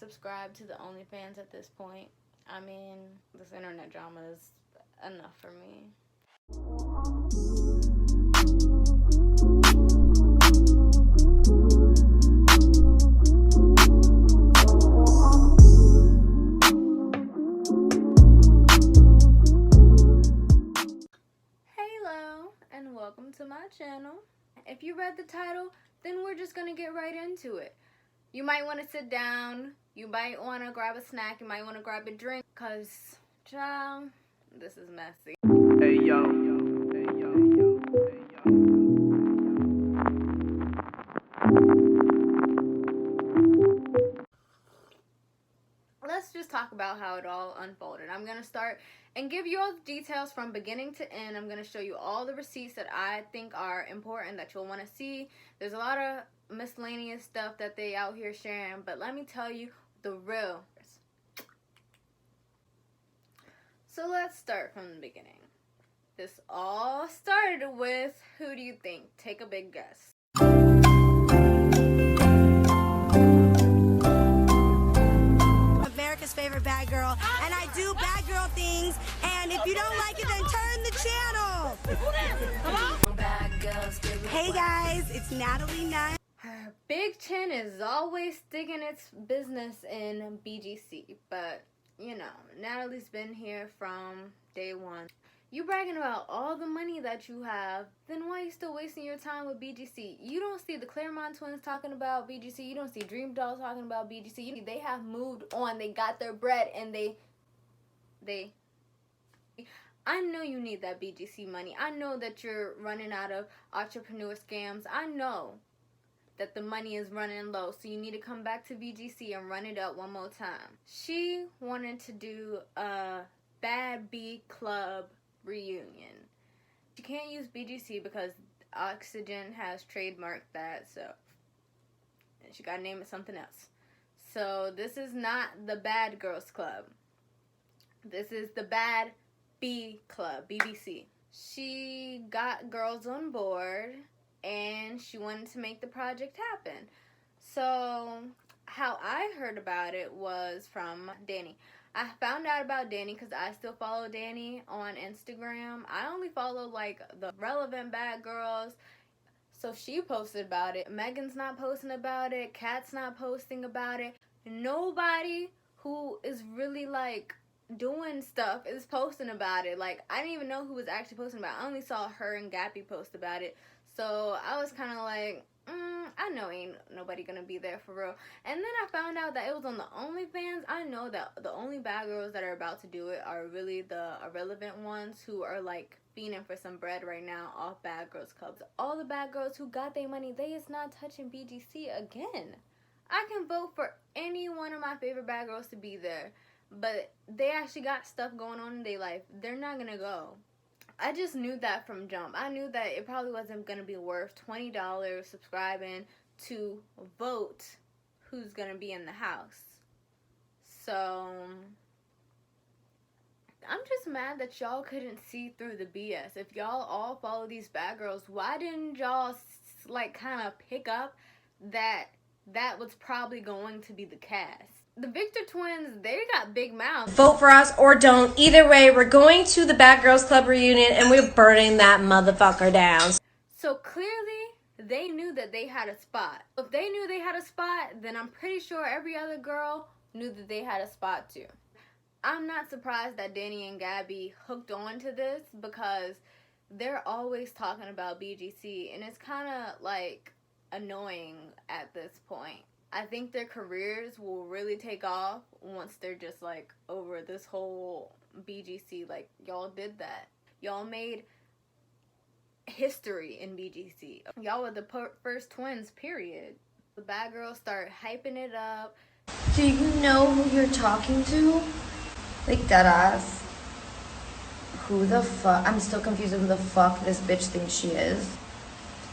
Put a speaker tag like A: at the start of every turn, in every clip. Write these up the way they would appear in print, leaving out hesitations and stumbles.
A: subscribe to the Onlyfans at this point. I mean, this internet drama is enough for me. Hello, and welcome to my channel. If you read the title, then we're just gonna get right into it. You might want to sit down, you might want to grab a snack, you might want to grab a drink, cause, child, this is messy.
B: Hey yo, hey yo, hey yo.
A: Let's just talk about how it all unfolded. I'm gonna start and give you all the details from beginning to end. I'm gonna show you all the receipts that I think are important that you'll want to see. There's a lot of miscellaneous stuff that they out here sharing, but let me tell you the real. So let's start from the beginning. This all started with, who do you think? Take a big guess.
C: America's favorite bad girl, and I do bad girl things, and if you don't like it, then turn the channel. Hey guys, it's Natalie Nunn.
A: Her big chin is always sticking its business in BGC, but you know, Natalie's been here from day one. You bragging about all the money that you have, then why are you still wasting your time with BGC? You don't see the Claremont twins talking about BGC. You don't see Dream Doll talking about BGC. They have moved on. They got their bread, and they I know you need that BGC money. I know that you're running out of entrepreneur scams. I know that the money is running low, so you need to come back to BGC and run it up one more time. She wanted to do a Bad B Club reunion. She can't use BGC because Oxygen has trademarked that, so she gotta name it something else. So this is not the Bad Girls Club. This is the Bad B Club, BBC. She got girls on board and she wanted to make the project happen. So how I heard about it was from Danny. I found out about Danny because I still follow Danny on Instagram. I only follow like the relevant bad girls. So she posted about it. Megan's not posting about it. Kat's not posting about it. Nobody who is really like doing stuff is posting about it. Like, I didn't even know who was actually posting about it. I only saw her and Gappy post about it. So I was kind of like, I know ain't nobody gonna be there for real. And then I found out that it was on the OnlyFans. I know that the only bad girls that are about to do it are really the irrelevant ones who are like fiending for some bread right now off Bad Girls Clubs. All the bad girls who got their money, they is not touching BGC again. I can vote for any one of my favorite bad girls to be there, but they actually got stuff going on in their life. They're not gonna go. I just knew that from jump. I knew that it probably wasn't going to be worth $20 subscribing to vote who's going to be in the house. So, I'm just mad that y'all couldn't see through the BS. If y'all all follow these bad girls, why didn't y'all like kind of pick up that that was probably going to be the cast? The Victor twins, they got big mouths.
D: Vote for us or don't. Either way, we're going to the Bad Girls Club reunion and we're burning that motherfucker down.
A: So clearly, they knew that they had a spot. If they knew they had a spot, then I'm pretty sure every other girl knew that they had a spot too. I'm not surprised that Danny and Gabby hooked on to this because they're always talking about BGC and it's kind of like annoying at this point. I think their careers will really take off once they're just like over this whole BGC. Like, y'all did that. Y'all made history in BGC. Y'all were the first twins, period. The bad girls start hyping it up.
D: Do you know who you're talking to? Like, deadass. Who the fuck? I'm still confused with who the fuck this bitch thinks she is.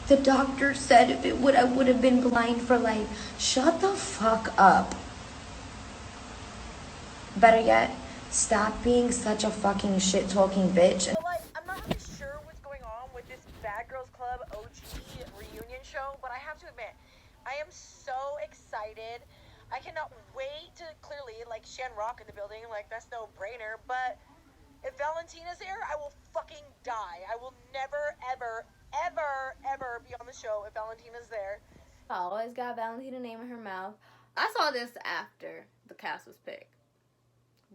D: The doctor said if it would, I would have been blind for life. Shut the fuck up. Better yet, stop being such a fucking shit-talking bitch.
E: Well, I'm not really sure what's going on with this Bad Girls Club OG reunion show, but I have to admit, I am so excited. I cannot wait to clearly, like, Shamrock in the building, like, that's no brainer, but if Valentina's there, I will fucking die. I will never, ever, ever, ever be on the show if Valentina's there.
A: I always got Valentina name in her mouth. I saw this after the cast was picked.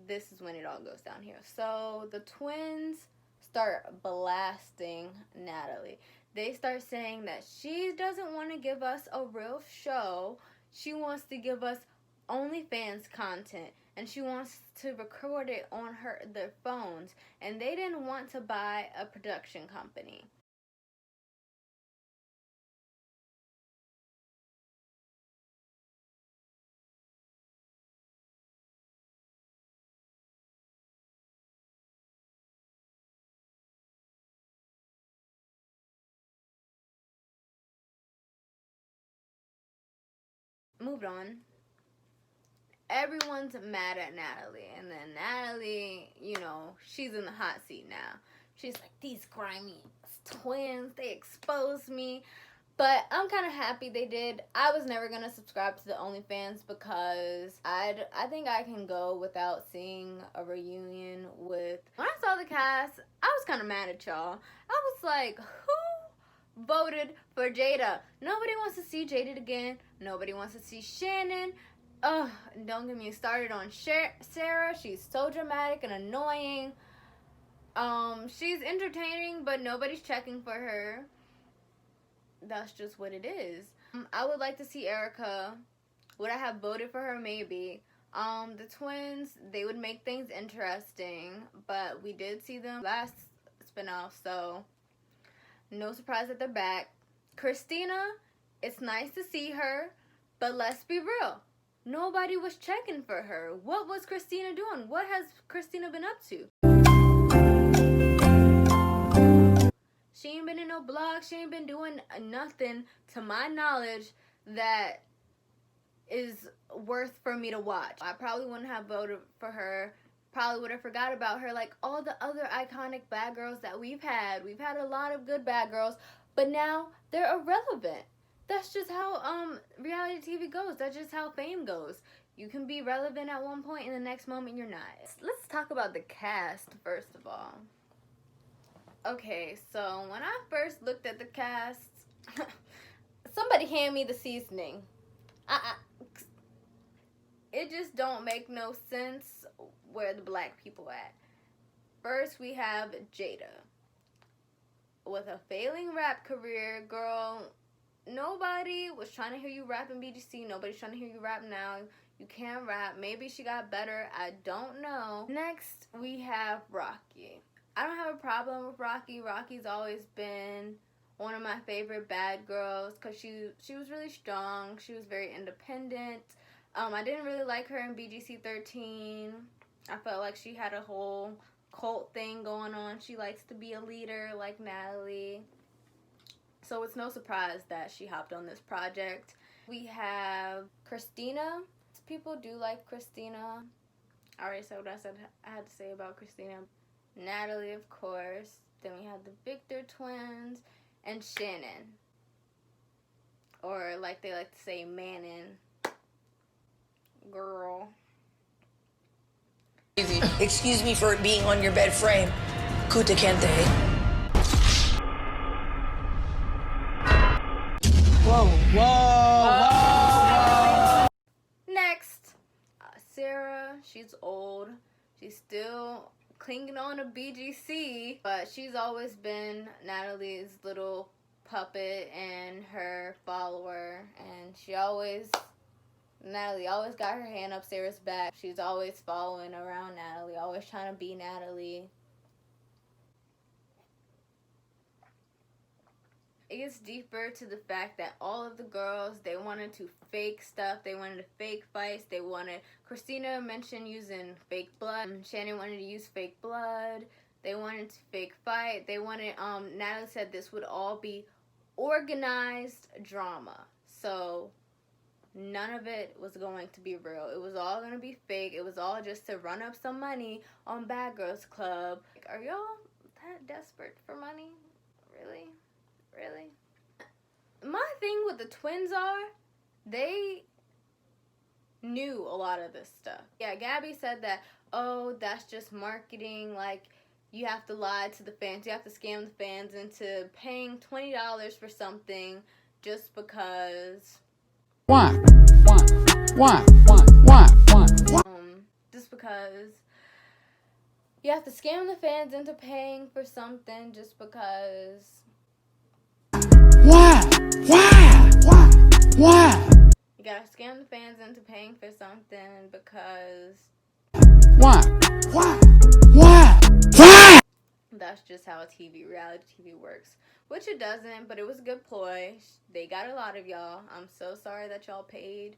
A: This is when it all goes down here. So the twins start blasting Natalie. They start saying that she doesn't want to give us a real show. She wants to give us Onlyfans content, and she wants to record it on their phones, and they didn't want to buy a production company. Moved on. Everyone's mad at Natalie, and then Natalie, you know, she's in the hot seat now. She's like, these grimy twins, they exposed me. But I'm kind of happy they did. I was never going to subscribe to the OnlyFans because I think I can go without seeing a reunion with... When I saw the cast, I was kind of mad at y'all. I was like, who voted for Jada? Nobody wants to see Jada again. Nobody wants to see Shannon. Ugh, don't get me started on Sarah. She's so dramatic and annoying. She's entertaining, but nobody's checking for her. That's just what it is. I would like to see Erica. Would I have voted for her? Maybe. The twins, they would make things interesting, but we did see them last spinoff, so no surprise that they're back. Christina, it's nice to see her, but let's be real. Nobody was checking for her. What was Christina doing? What has Christina been up to? She ain't been in no blog. She ain't been doing nothing, to my knowledge, that is worth for me to watch. I probably wouldn't have voted for her. Probably would have forgot about her like all the other iconic bad girls that we've had. We've had a lot of good bad girls, but now they're irrelevant. That's just how reality TV goes. That's just how fame goes. You can be relevant at one point and the next moment you're not. Let's talk about the cast first of all. Okay, so when I first looked at the cast, somebody hand me the seasoning. It just don't make no sense where the black people at. First, we have Jada. With a failing rap career, girl, nobody was trying to hear you rap in BGC. Nobody's trying to hear you rap now. You can't rap. Maybe she got better. I don't know. Next, we have Rocky. I don't have a problem with Rocky. Rocky's always been one of my favorite bad girls because she was really strong. She was very independent. I didn't really like her in BGC 13. I felt like she had a whole cult thing going on. She likes to be a leader like Natalie. So it's no surprise that she hopped on this project. We have Christina. People do like Christina. I already said what I had to say about Christina. Natalie, of course. Then we have the Victor twins and Shannon. Or like they like to say, Manon. Girl.
F: Excuse me for being on your bed frame. Kuta kente.
B: Whoa.
A: Next, Sarah. She's old. She's still clinging on to BGC, but she's always been Natalie's little puppet and her follower, and Natalie always got her hand up Sarah's back. She's always following around Natalie, always trying to be Natalie. It gets deeper to the fact that all of the girls, they wanted to fake stuff. They wanted to fake fights. Christina mentioned using fake blood. Shannon wanted to use fake blood. They wanted to fake fight. Natalie said this would all be organized drama. So none of it was going to be real. It was all going to be fake. It was all just to run up some money on Bad Girls Club. Like, are y'all that desperate for money? Really? My thing with the twins are, they knew a lot of this stuff. Yeah, Gabby said that, oh, that's just marketing, like, you have to lie to the fans, you have to scam the fans into paying $20 for something just because... just because you have to scam the fans into paying for something just because... You gotta scam the fans into paying for something because... That's just how reality TV works. Which it doesn't, but it was a good ploy. They got a lot of y'all. I'm so sorry that y'all paid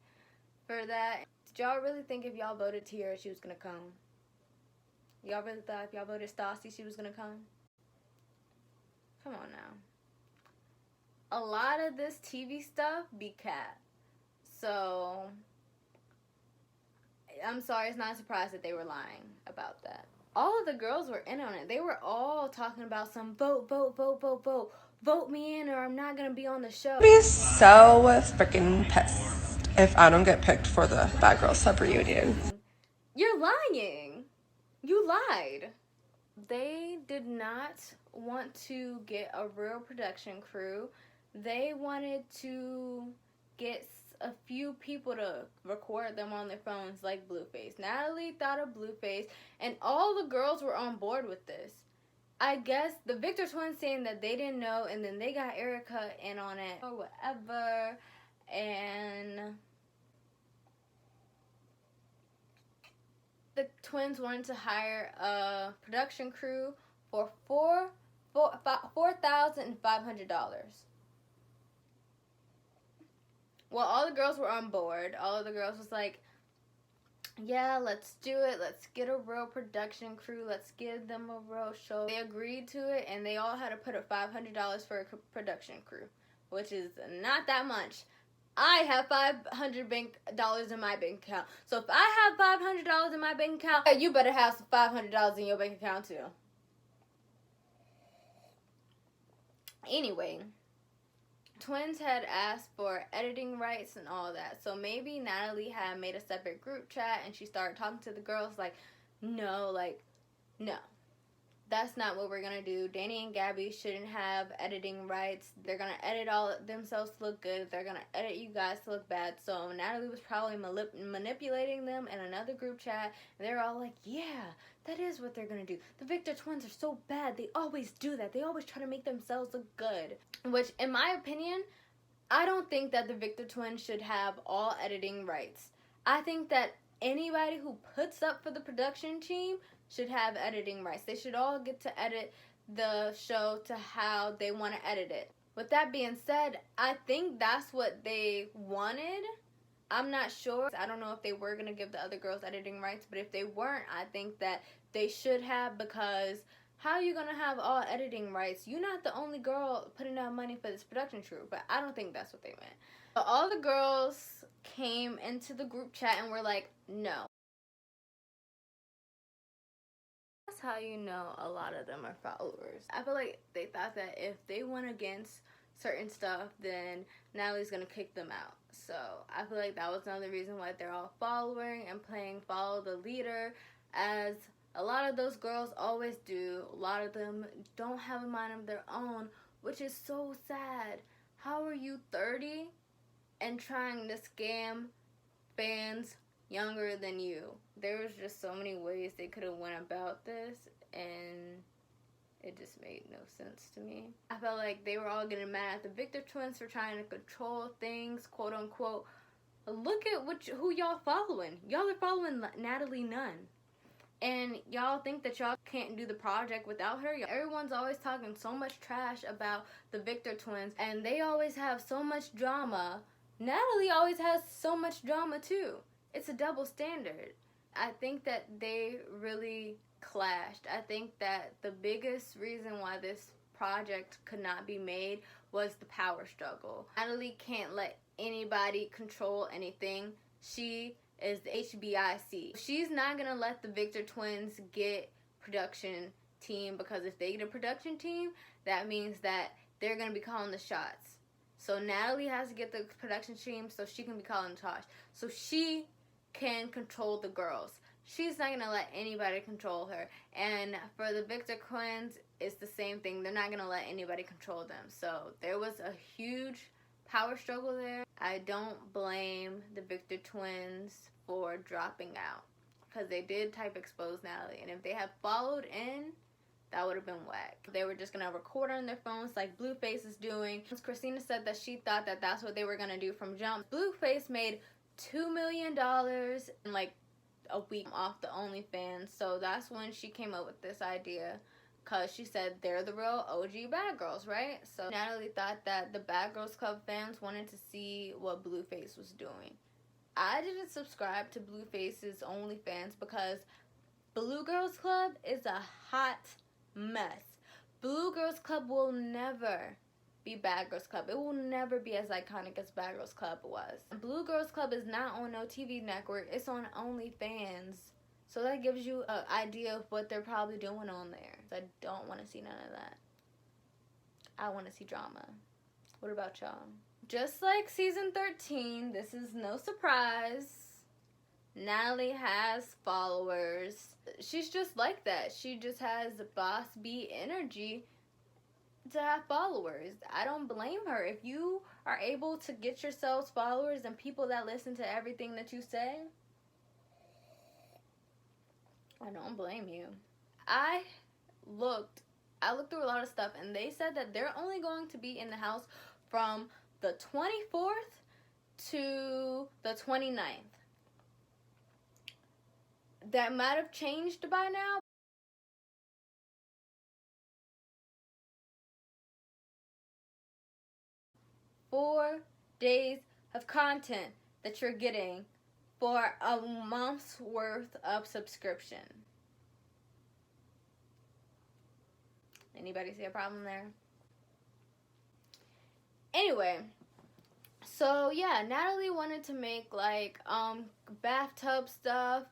A: for that. Did y'all really think if y'all voted Tiara, she was gonna come? Y'all really thought if y'all voted Stassi, she was gonna come? Come on now. A lot of this TV stuff be cat. So, I'm sorry, it's not a surprise that they were lying about that. All of the girls were in on it. They were all talking about some vote me in or I'm not gonna be on the show.
G: I'd be so freaking pissed if I don't get picked for the Bad Girls Sub reunion.
A: You're lying. You lied. They did not want to get a real production crew. They wanted to get a few people to record them on their phones like Blueface. Natalie thought of Blueface, and all the girls were on board with this. I guess the Victor twins saying that they didn't know, and then they got Erica in on it or whatever, and the twins wanted to hire a production crew for $4,500. Well, all the girls were on board. All of the girls was like, yeah, let's do it. Let's get a real production crew. Let's give them a real show. They agreed to it, and they all had to put up $500 for a production crew, which is not that much. I have $500 in my bank account. So if I have $500 in my bank account, you better have some $500 in your bank account too. Anyway, twins had asked for editing rights and all that. So maybe Natalie had made a separate group chat and she started talking to the girls like, no, that's not what we're going to do. Danny and Gabby shouldn't have editing rights. They're going to edit all themselves to look good. They're going to edit you guys to look bad. So Natalie was probably manipulating them in another group chat. And they were all like, yeah, that is what they're going to do. The Victor twins are so bad. They always do that. They always try to make themselves look good. Which, in my opinion, I don't think that the Victor twins should have all editing rights. I think that anybody who puts up for the production team should have editing rights. They should all get to edit the show to how they want to edit it. With that being said, I think that's what they wanted. I'm not sure. I don't know if they were going to give the other girls editing rights, but if they weren't, I think that they should have, because how are you going to have all editing rights? You're not the only girl putting out money for this production crew, but I don't think that's what they meant. But all the girls came into the group chat and were like, no. That's how you know a lot of them are followers. I feel like they thought that if they went against certain stuff, then Natalie's gonna kick them out. So I feel like that was another reason why they're all following and playing follow the leader, as a lot of those girls always do. A lot of them don't have a mind of their own, which is so sad. How are you 30 and trying to scam fans younger than you? There was just so many ways they could have went about this, and it just made no sense to me. I felt like they were all getting mad at the Victor twins for trying to control things, quote unquote. Look at who y'all following. Y'all are following Natalie Nunn. And y'all think that y'all can't do the project without her. Everyone's always talking so much trash about the Victor twins, and they always have so much drama. Natalie always has so much drama too. It's a double standard. I think that they really clashed. I think that the biggest reason why this project could not be made was the power struggle. Natalie can't let anybody control anything. She is the HBIC. She's not gonna let the Victor twins get production team, because if they get a production team, that means that they're gonna be calling the shots. So Natalie has to get the production team so she can be calling the shots. So she can control the girls. She's not going to let anybody control her. And for the Victor twins, it's the same thing. They're not going to let anybody control them. So there was a huge power struggle there. I don't blame the Victor twins for dropping out, because they did type expose Natalie. And if they had followed in, that would have been whack. They were just going to record on their phones like Blueface is doing. Christina said that she thought that that's what they were going to do from jump. Blueface made $2 million in like a week off the Onlyfans. So that's when she came up with this idea, because she said they're the real OG bad girls, right? So Natalie thought that the Bad Girls Club fans wanted to see what Blueface was doing. I didn't subscribe to Blueface's OnlyFans because Blue Girls Club is a hot mess. Blue Girls Club will never be Bad Girls Club. It will never be as iconic as Bad Girls Club was. Blue Girls Club is not on no TV network. It's on OnlyFans. So that gives you an idea of what they're probably doing on there. I don't want to see none of that. I want to see drama. What about y'all? Just like season 13, this is no surprise. Natalie has followers. She's just like that. She just has boss bee energy to have followers. I don't blame her. If you are able to get yourselves followers and people that listen to everything that you say, I don't blame you. I looked through a lot of stuff, and they said that they're only going to be in the house from the 24th to the 29th. That might have changed by now. $4 days of content that you're getting for a month's worth of subscription. Anybody see a problem there? Anyway, so yeah, Natalie wanted to make like bathtub stuff,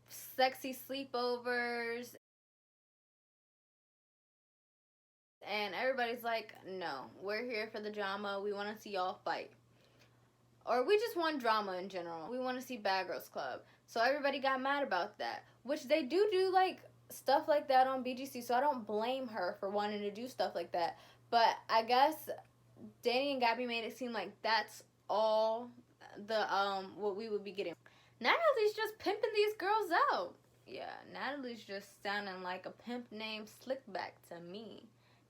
A: sexy sleepovers, and everybody's like, no, we're here for the drama. We want to see y'all fight. Or we just want drama in general. We want to see Bad Girls Club. So everybody got mad about that, which they do like stuff like that on BGC. So I don't blame her for wanting to do stuff like that. But I guess Danny and Gabby made it seem like that's all the what we would be getting. Natalie's just pimping these girls out. Yeah, Natalie's just sounding like a pimp named Slickback to me.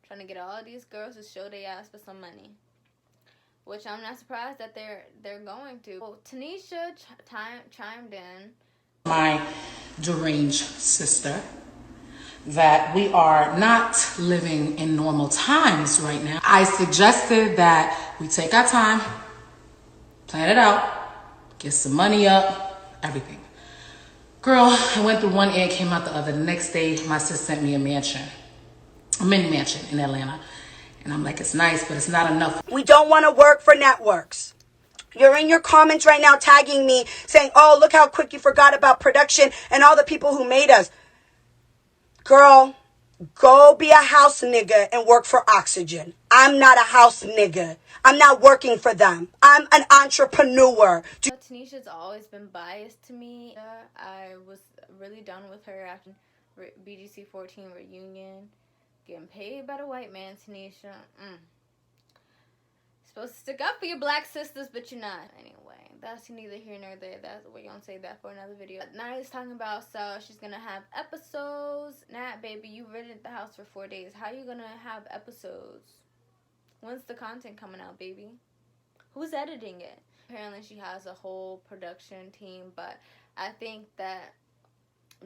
A: Trying to get all these girls to show their ass for some money. Which I'm not surprised that they're going to. Well, Tanisha chimed in.
H: My deranged sister, that we are not living in normal times right now. I suggested that we take our time, plan it out, get some money up, everything. Girl, I went through one ear, came out the other. The next day, my sis sent me a mini mansion in Atlanta. And I'm like, it's nice, but it's not enough.
C: We don't want to work for networks. You're in your comments right now tagging me saying, oh, look how quick you forgot about production and all the people who made us. Girl, go be a house nigga and work for Oxygen. I'm not a house nigga. I'm not working for them. I'm an entrepreneur.
A: Tanisha's always been biased to me. I was really done with her after BGC 14 reunion. Getting paid by the white man, Tanisha. Supposed to stick up for your black sisters, but you're not. Anyway, that's neither here nor there. That's we're gonna save that for another video. Natalie's talking about so she's gonna have episodes. Nat, baby, you rented the house for 4 days. How you gonna have episodes? When's the content coming out, baby? Who's editing it? Apparently she has a whole production team, but I think that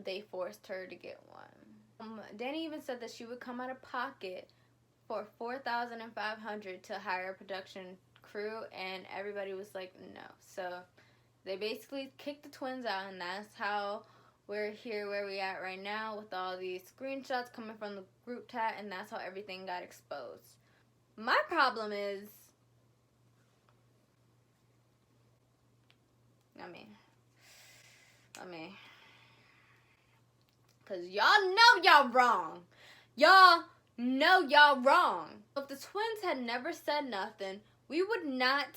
A: they forced her to get one. Danny even said that she would come out of pocket for $4,500 to hire a production crew, and everybody was like, no. So they basically kicked the twins out, and that's how we're here where we at right now with all these screenshots coming from the group chat, and that's how everything got exposed. My problem is, because y'all know y'all wrong. Y'all know y'all wrong. If the twins had never said nothing, we would not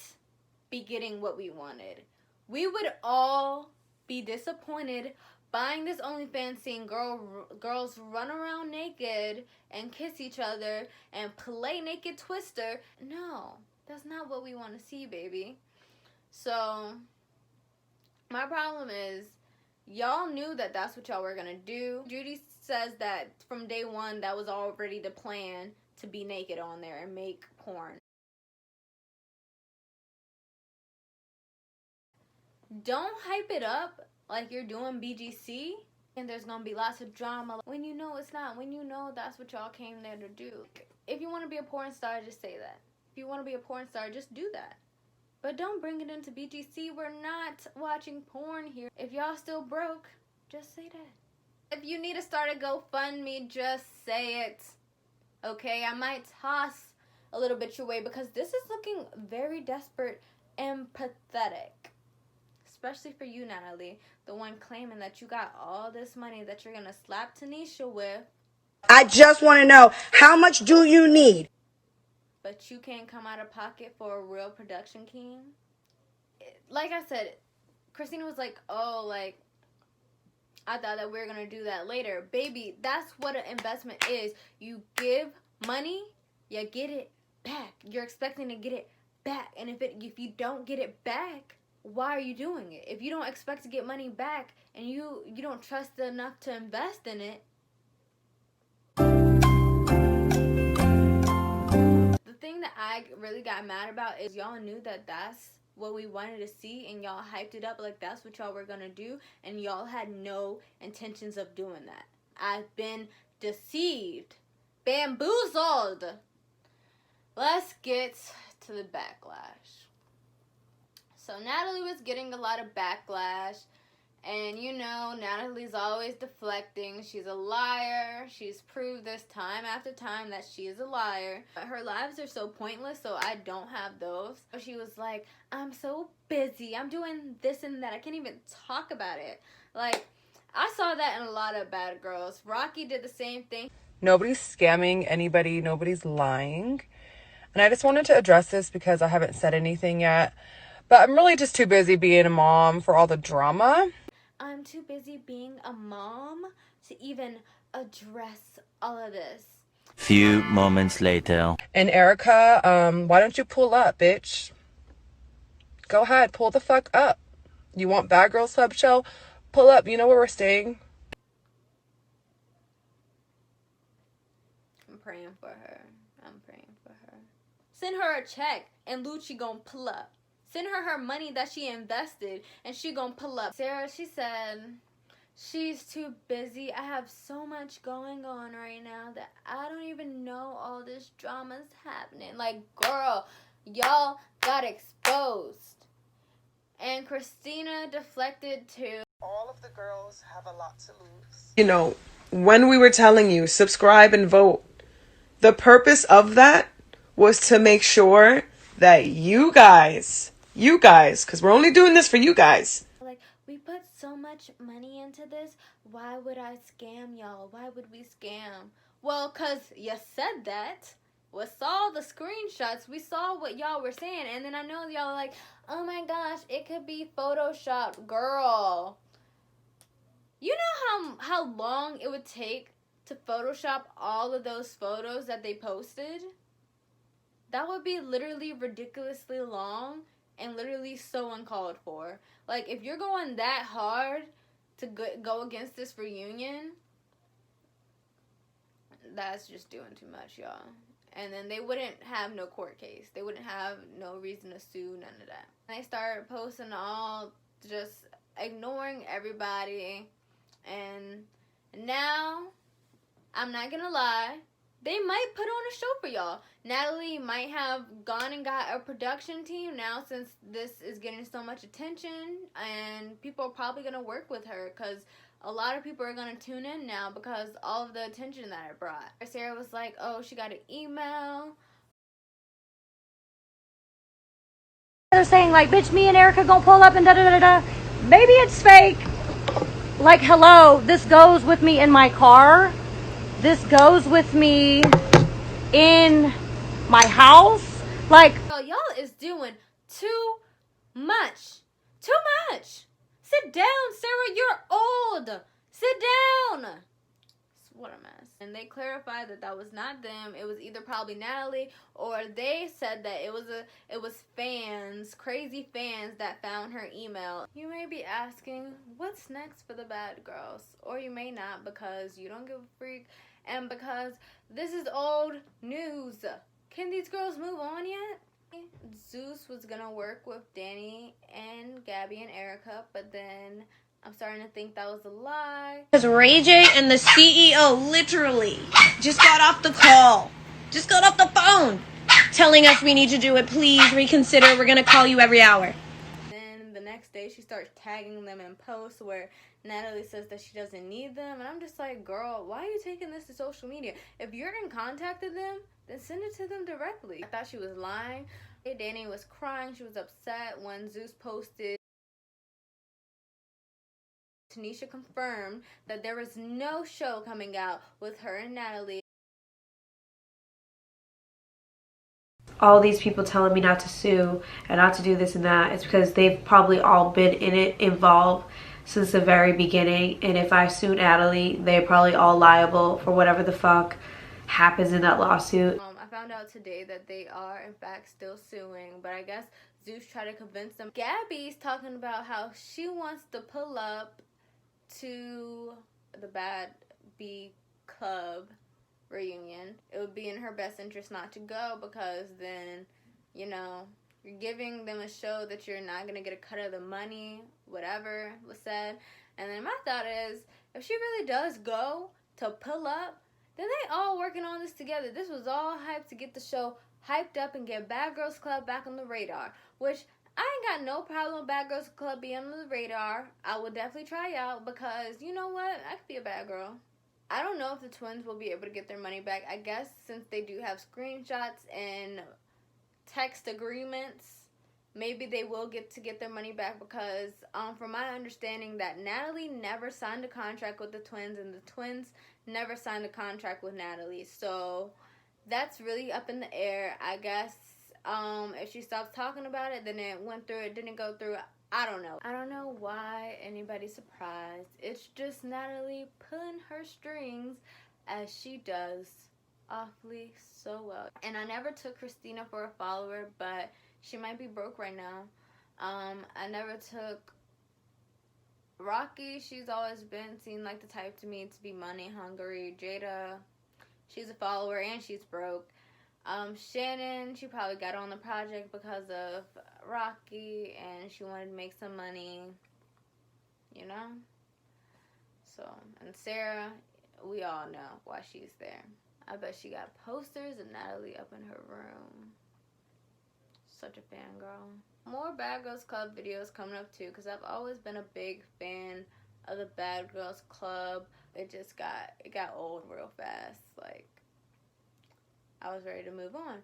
A: be getting what we wanted. We would all be disappointed buying this OnlyFans, seeing girls run around naked and kiss each other and play naked Twister. No, that's not what we want to see, baby. So my problem is, y'all knew that that's what y'all were gonna do. Judy says that from day one, that was already the plan, to be naked on there and make porn. Don't hype it up like you're doing BGC and there's gonna be lots of drama when you know it's not, when you know that's what y'all came there to do. If you want to be a porn star, just say that. If you want to be a porn star, just do that. But don't bring it into BGC. We're not watching porn here. If y'all still broke, just say that. If you need to start a GoFundMe, just say it. Okay, I might toss a little bit your way because this is looking very desperate and pathetic. Especially for you, Natalie, the one claiming that you got all this money that you're gonna slap Tanisha with.
C: I just want to know, how much do you need?
A: But you can't come out of pocket for a real production king. Like I said, Christina was like, oh, like, I thought that we were gonna do that later. Baby, that's what an investment is. You give money, you get it back. You're expecting to get it back. And if you don't get it back, why are you doing it? If you don't expect to get money back and you don't trust it enough to invest in it. The thing that I really got mad about is y'all knew that that's what we wanted to see and y'all hyped it up like that's what y'all were gonna do, and y'all had no intentions of doing that. I've been deceived, bamboozled. Let's get to the backlash. So Natalie was getting a lot of backlash, and you know, Natalie's always deflecting. She's a liar. She's proved this time after time that she is a liar. But her lives are so pointless, so I don't have those. She was like, I'm so busy. I'm doing this and that. I can't even talk about it. Like, I saw that in a lot of Bad Girls. Rocky did the same thing.
G: Nobody's scamming anybody. Nobody's lying. And I just wanted to address this because I haven't said anything yet. But I'm really just too busy being a mom for all the drama.
A: I'm too busy being a mom to even address all of this.
I: Few moments later.
G: And Erica, why don't you pull up, bitch? Go ahead, pull the fuck up. You want Bad Girls Club show? Pull up. You know where we're staying?
A: I'm praying for her. I'm praying for her. Send her a check and Lucci gon' pull up. Send her money that she invested and she gonna pull up. Sarah, she said she's too busy. I have so much going on right now that I don't even know all this drama's happening. Like, girl, y'all got exposed. And Christina deflected too.
E: All of the girls have a lot to lose.
J: You know, when we were telling you, subscribe and vote, the purpose of that was to make sure that you guys, because we're only doing this for you guys.
A: Like, we put so much money into this. Why would I scam y'all? Why would we scam? Well, because you said that. We saw the screenshots. We saw what y'all were saying. And then I know y'all were like, oh my gosh, it could be Photoshopped. Girl. You know how long it would take to Photoshop all of those photos that they posted? That would be literally ridiculously long and literally so uncalled for. Like, if you're going that hard to go against this reunion, that's just doing too much, y'all. And then they wouldn't have no court case. They wouldn't have no reason to sue, none of that. They started posting all, just ignoring everybody. And now, I'm not gonna lie, they might put on a show for y'all. Natalie might have gone and got a production team now since this is getting so much attention. And people are probably going to work with her because a lot of people are going to tune in now because all of the attention that it brought. Sarah was like, oh, she got an email.
K: They're saying like, bitch, me and Erica gonna pull up and da-da-da-da. Maybe it's fake. Like, hello, this goes with me in my car. This goes with me in my house. Like,
A: y'all is doing too much. Too much. Sit down, Sarah. You're old. Sit down. What a mess. And they clarified that that was not them. It was either probably Natalie, or they said that it was fans, crazy fans, that found her email. You may be asking, what's next for the bad girls? Or you may not, because you don't give a freak, and because this is old news. Can these girls move on yet? Zeus was gonna work with Danny and Gabby and Erica, but then I'm starting to think that was a lie.
K: Because Ray J and the CEO literally just got off the call, just got off the phone, telling us we need to do it. Please reconsider. We're going to call you every hour.
A: Then the next day she starts tagging them in posts where Natalie says that she doesn't need them. And I'm just like, girl, why are you taking this to social media? If you're in contact with them, then send it to them directly. I thought she was lying. Danny was crying. She was upset when Zeus posted. Tanisha confirmed that there was no show coming out with her and Natalie.
L: All these people telling me not to sue and not to do this and that, it's because they've probably all been in it, involved since the very beginning. And if I sue Natalie, they're probably all liable for whatever the fuck happens in that lawsuit.
A: I found out today that they are in fact still suing, but I guess Zeus tried to convince them. Gabby's talking about how she wants to pull up to the Bad B Club reunion. It would be in her best interest not to go, because then, you know, you're giving them a show that you're not going to get a cut of the money, whatever was said. And then my thought is, if she really does go to pull up, then they all working on this together. This was all hyped to get the show hyped up and get Bad Girls Club back on the radar, which I ain't got no problem with Bad Girls Club being on the radar. I will definitely try out, because you know what? I could be a bad girl. I don't know if the twins will be able to get their money back. I guess since they do have screenshots and text agreements, maybe they will get their money back, because from my understanding that Natalie never signed a contract with the twins, and the twins never signed a contract with Natalie. So that's really up in the air. I guess if she stops talking about it, then it went through, it didn't go through. I don't know. I don't know why anybody's surprised. It's just Natalie pulling her strings, as she does awfully so well. And I never took Christina for a follower, but she might be broke right now. I never took Rocky. She's always seemed like the type to me to be money hungry. Jada, she's a follower and she's broke. Shannon, she probably got on the project because of Rocky and she wanted to make some money, you know? So, and Sarah, we all know why she's there. I bet she got posters of Natalie up in her room. Such a fangirl. More Bad Girls Club videos coming up too, because I've always been a big fan of the Bad Girls Club. It got old real fast. Like, I was ready to move on.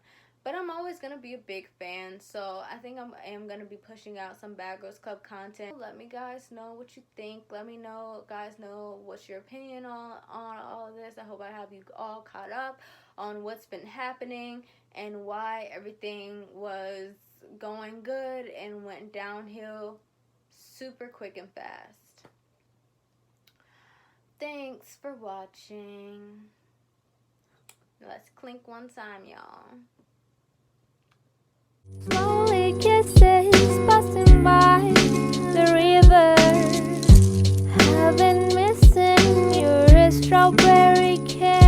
A: But I'm always going to be a big fan, so I think I am going to be pushing out some Bad Girls Club content. Let me guys know what you think. Let me guys know what's your opinion on all of this. I hope I have you all caught up on what's been happening and why everything was going good and went downhill super quick and fast. Thanks for watching. Let's clink one time, y'all.
M: Slowly kisses passing by the river. Have been missing your strawberry kiss.